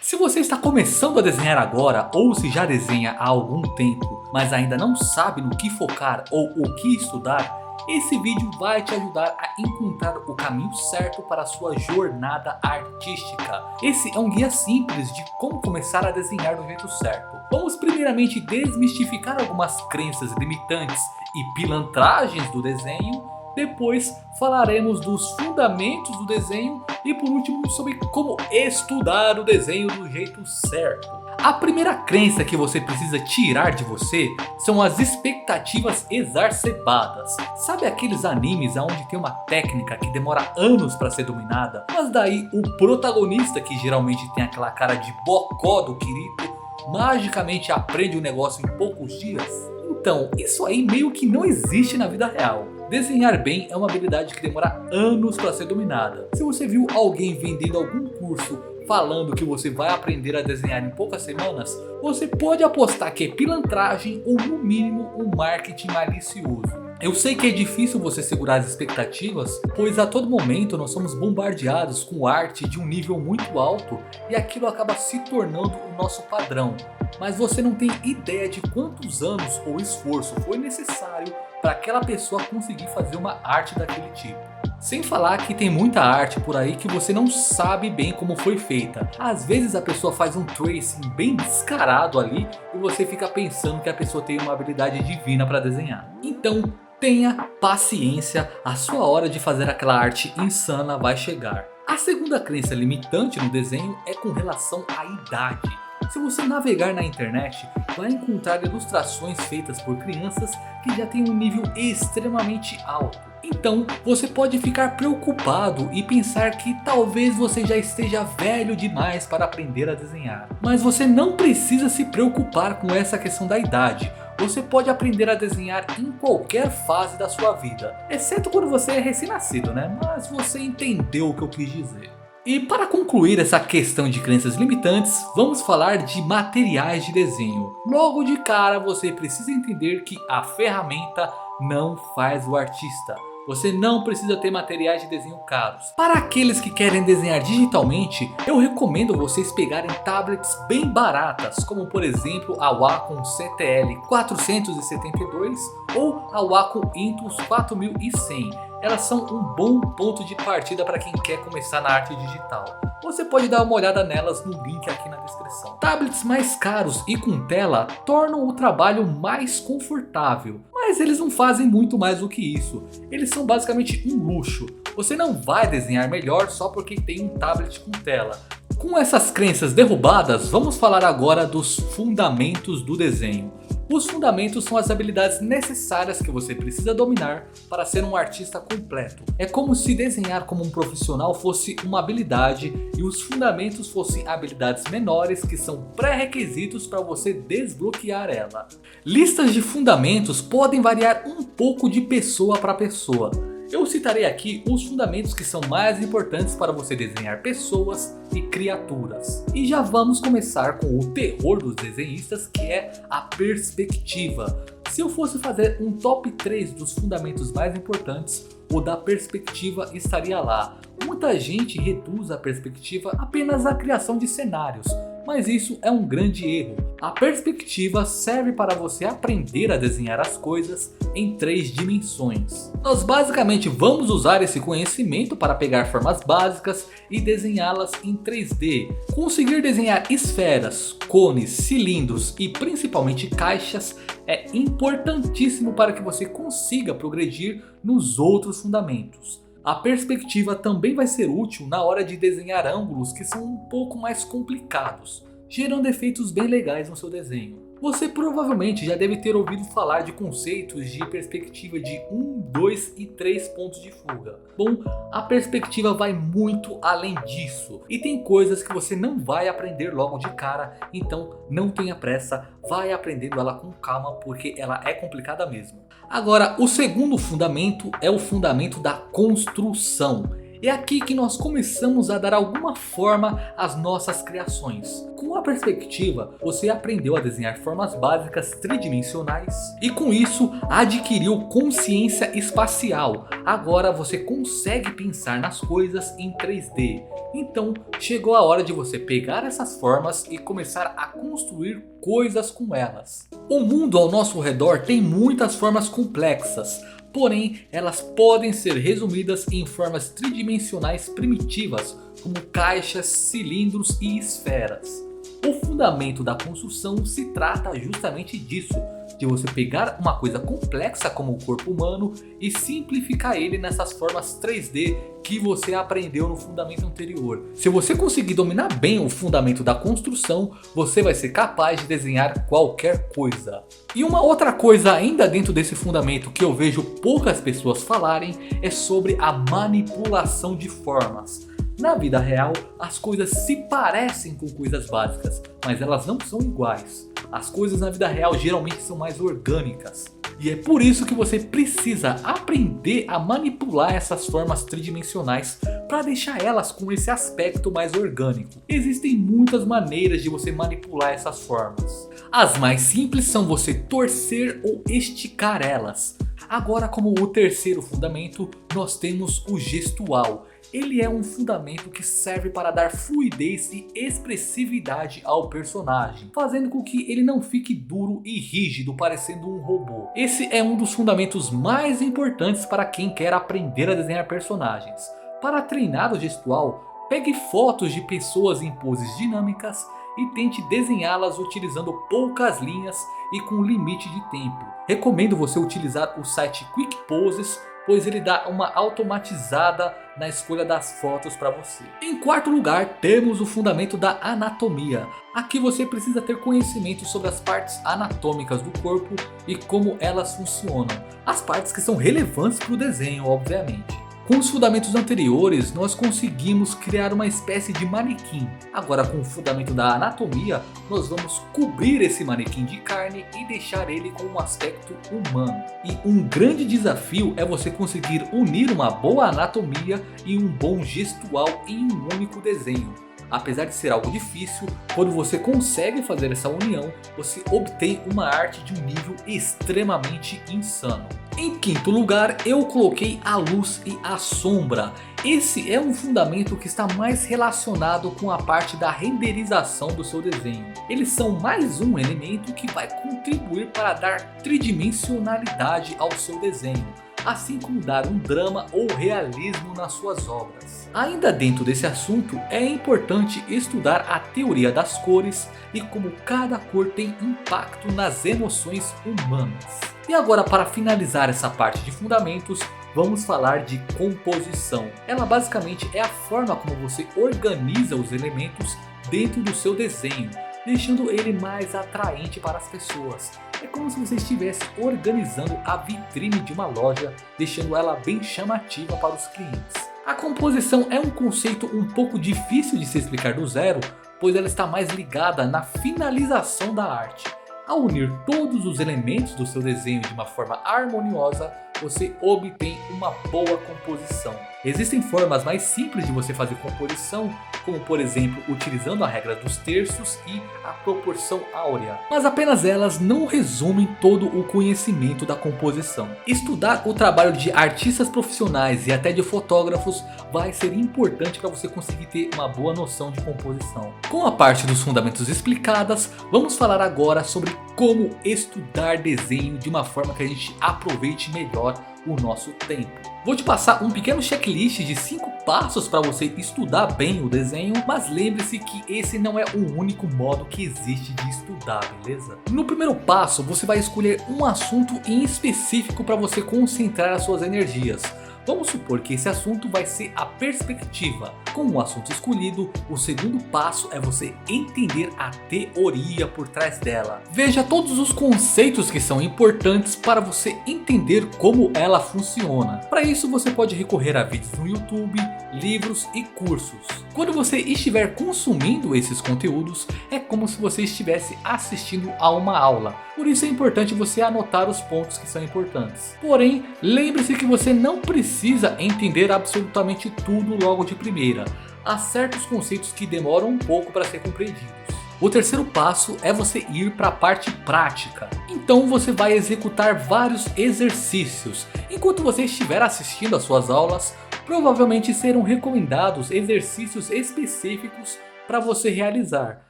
Se você está começando a desenhar agora ou se já desenha há algum tempo, mas ainda não sabe no que focar ou o que estudar, esse vídeo vai te ajudar a encontrar o caminho certo para a sua jornada artística. Esse é um guia simples de como começar a desenhar do jeito certo. Vamos primeiramente desmistificar algumas crenças limitantes e pilantragens do desenho. Depois falaremos dos fundamentos do desenho e por último sobre como estudar o desenho do jeito certo. A primeira crença que você precisa tirar de você são as expectativas exacerbadas. Sabe aqueles animes onde tem uma técnica que demora anos para ser dominada, mas daí o protagonista, que geralmente tem aquela cara de bocó do Kirito, magicamente aprende o negócio em poucos dias? Então, isso aí meio que não existe na vida real. Desenhar bem é uma habilidade que demora anos para ser dominada. Se você viu alguém vendendo algum curso falando que você vai aprender a desenhar em poucas semanas, você pode apostar que é pilantragem ou no mínimo um marketing malicioso. Eu sei que é difícil você segurar as expectativas, pois a todo momento nós somos bombardeados com arte de um nível muito alto e aquilo acaba se tornando o nosso padrão. Mas você não tem ideia de quantos anos ou esforço foi necessário para aquela pessoa conseguir fazer uma arte daquele tipo. Sem falar que tem muita arte por aí que você não sabe bem como foi feita. Às vezes a pessoa faz um tracing bem descarado ali e você fica pensando que a pessoa tem uma habilidade divina para desenhar. Então tenha paciência, a sua hora de fazer aquela arte insana vai chegar. A segunda crença limitante no desenho é com relação à idade. Se você navegar na internet, vai encontrar ilustrações feitas por crianças que já têm um nível extremamente alto. Então você pode ficar preocupado e pensar que talvez você já esteja velho demais para aprender a desenhar. Mas você não precisa se preocupar com essa questão da idade. Você pode aprender a desenhar em qualquer fase da sua vida, exceto quando você é recém-nascido, né? Mas você entendeu o que eu quis dizer. E para concluir essa questão de crenças limitantes, vamos falar de materiais de desenho. Logo de cara você precisa entender que a ferramenta não faz o artista. Você não precisa ter materiais de desenho caros. Para aqueles que querem desenhar digitalmente, eu recomendo vocês pegarem tablets bem baratas, como por exemplo a Wacom CTL 472 ou a Wacom Intuos 4100. Elas são um bom ponto de partida para quem quer começar na arte digital. Você pode dar uma olhada nelas no link aqui na descrição. Tablets mais caros e com tela tornam o trabalho mais confortável, mas eles não fazem muito mais do que isso. Eles são basicamente um luxo. Você não vai desenhar melhor só porque tem um tablet com tela. Com essas crenças derrubadas, vamos falar agora dos fundamentos do desenho. Os fundamentos são as habilidades necessárias que você precisa dominar para ser um artista completo. É como se desenhar como um profissional fosse uma habilidade e os fundamentos fossem habilidades menores que são pré-requisitos para você desbloquear ela. Listas de fundamentos podem variar um pouco de pessoa para pessoa. Eu citarei aqui os fundamentos que são mais importantes para você desenhar pessoas e criaturas. E já vamos começar com o terror dos desenhistas, que é a perspectiva. Se eu fosse fazer um top 3 dos fundamentos mais importantes, o da perspectiva estaria lá. Muita gente reduz a perspectiva apenas à criação de cenários, mas isso é um grande erro. A perspectiva serve para você aprender a desenhar as coisas em 3 dimensões. Nós basicamente vamos usar esse conhecimento para pegar formas básicas e desenhá-las em 3D. Conseguir desenhar esferas, cones, cilindros e principalmente caixas é importantíssimo para que você consiga progredir nos outros fundamentos. A perspectiva também vai ser útil na hora de desenhar ângulos que são um pouco mais complicados, gerando efeitos bem legais no seu desenho. Você provavelmente já deve ter ouvido falar de conceitos de perspectiva de 1, 2 e 3 pontos de fuga. Bom, a perspectiva vai muito além disso e tem coisas que você não vai aprender logo de cara, então não tenha pressa, vai aprendendo ela com calma porque ela é complicada mesmo. Agora, o segundo fundamento é o fundamento da construção. É aqui que nós começamos a dar alguma forma às nossas criações. Com a perspectiva, você aprendeu a desenhar formas básicas tridimensionais e com isso adquiriu consciência espacial. Agora você consegue pensar nas coisas em 3D. Então chegou a hora de você pegar essas formas e começar a construir coisas com elas. O mundo ao nosso redor tem muitas formas complexas, porém elas podem ser resumidas em formas tridimensionais primitivas, como caixas, cilindros e esferas. O fundamento da construção se trata justamente disso, de você pegar uma coisa complexa como o corpo humano e simplificar ele nessas formas 3D que você aprendeu no fundamento anterior. Se você conseguir dominar bem o fundamento da construção, você vai ser capaz de desenhar qualquer coisa. E uma outra coisa ainda dentro desse fundamento que eu vejo poucas pessoas falarem é sobre a manipulação de formas. Na vida real, as coisas se parecem com coisas básicas, mas elas não são iguais. As coisas na vida real geralmente são mais orgânicas. E é por isso que você precisa aprender a manipular essas formas tridimensionais para deixar elas com esse aspecto mais orgânico. Existem muitas maneiras de você manipular essas formas. As mais simples são você torcer ou esticar elas. Agora, como o terceiro fundamento, nós temos o gestual. Ele é um fundamento que serve para dar fluidez e expressividade ao personagem, fazendo com que ele não fique duro e rígido parecendo um robô. Esse é um dos fundamentos mais importantes para quem quer aprender a desenhar personagens. Para treinar o gestual, pegue fotos de pessoas em poses dinâmicas e tente desenhá-las utilizando poucas linhas e com limite de tempo. Recomendo você utilizar o site Quick Poses, pois ele dá uma automatizada na escolha das fotos para você. Em quarto lugar, temos o fundamento da anatomia. Aqui você precisa ter conhecimento sobre as partes anatômicas do corpo e como elas funcionam. As partes que são relevantes para o desenho, obviamente. Com os fundamentos anteriores, nós conseguimos criar uma espécie de manequim. Agora, com o fundamento da anatomia, nós vamos cobrir esse manequim de carne e deixar ele com um aspecto humano. E um grande desafio é você conseguir unir uma boa anatomia e um bom gestual em um único desenho. Apesar de ser algo difícil, quando você consegue fazer essa união, você obtém uma arte de um nível extremamente insano. Em quinto lugar, eu coloquei a luz e a sombra. Esse é um fundamento que está mais relacionado com a parte da renderização do seu desenho. Eles são mais um elemento que vai contribuir para dar tridimensionalidade ao seu desenho, assim como dar um drama ou realismo nas suas obras. Ainda dentro desse assunto, é importante estudar a teoria das cores e como cada cor tem impacto nas emoções humanas. E agora, para finalizar essa parte de fundamentos, vamos falar de composição. Ela basicamente é a forma como você organiza os elementos dentro do seu desenho, deixando ele mais atraente para as pessoas. É como se você estivesse organizando a vitrine de uma loja, deixando ela bem chamativa para os clientes. A composição é um conceito um pouco difícil de se explicar do zero, pois ela está mais ligada na finalização da arte. Ao unir todos os elementos do seu desenho de uma forma harmoniosa, você obtém uma boa composição. Existem formas mais simples de você fazer composição, como por exemplo utilizando a regra dos terços e a proporção áurea. Mas apenas elas não resumem todo o conhecimento da composição. Estudar o trabalho de artistas profissionais e até de fotógrafos vai ser importante para você conseguir ter uma boa noção de composição. Com a parte dos fundamentos explicadas, vamos falar agora sobre como estudar desenho de uma forma que a gente aproveite melhor o nosso tempo. Vou te passar um pequeno checklist de 5 passos para você estudar bem o desenho, mas lembre-se que esse não é o único modo que existe de estudar, beleza? No primeiro passo, você vai escolher um assunto em específico para você concentrar as suas energias. Vamos supor que esse assunto vai ser a perspectiva. Com o assunto escolhido, o segundo passo é você entender a teoria por trás dela. Veja todos os conceitos que são importantes para você entender como ela funciona. Para isso você pode recorrer a vídeos no YouTube, livros e cursos. Quando você estiver consumindo esses conteúdos, é como se você estivesse assistindo a uma aula. Por isso é importante você anotar os pontos que são importantes. Porém, lembre-se que você não precisa entender absolutamente tudo logo de primeira. Há certos conceitos que demoram um pouco para ser compreendidos. O terceiro passo é você ir para a parte prática. Então você vai executar vários exercícios. Enquanto você estiver assistindo às suas aulas, Provavelmente serão recomendados exercícios específicos para você realizar.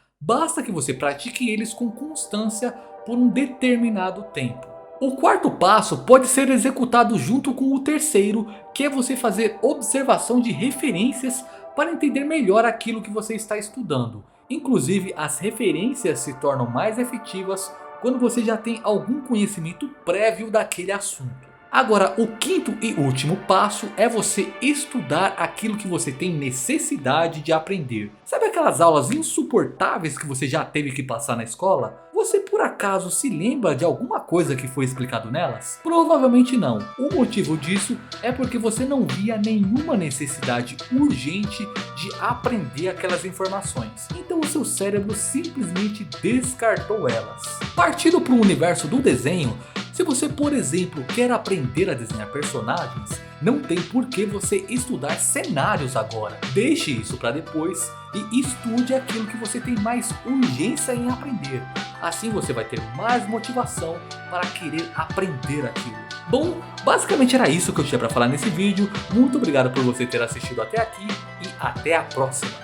Basta que você pratique eles com constância por um determinado tempo. O quarto passo pode ser executado junto com o terceiro, que é você fazer observação de referências para entender melhor aquilo que você está estudando. Inclusive, as referências se tornam mais efetivas quando você já tem algum conhecimento prévio daquele assunto. Agora, o quinto e último passo é você estudar aquilo que você tem necessidade de aprender. Sabe aquelas aulas insuportáveis que você já teve que passar na escola? Você por acaso se lembra de alguma coisa que foi explicado nelas? Provavelmente não. O motivo disso é porque você não via nenhuma necessidade urgente de aprender aquelas informações. Então o seu cérebro simplesmente descartou elas. Partindo para o universo do desenho, se você, por exemplo, quer aprender a desenhar personagens, não tem por que você estudar cenários agora. Deixe isso para depois e estude aquilo que você tem mais urgência em aprender. Assim você vai ter mais motivação para querer aprender aquilo. Bom, basicamente era isso que eu tinha para falar nesse vídeo. Muito obrigado por você ter assistido até aqui e até a próxima.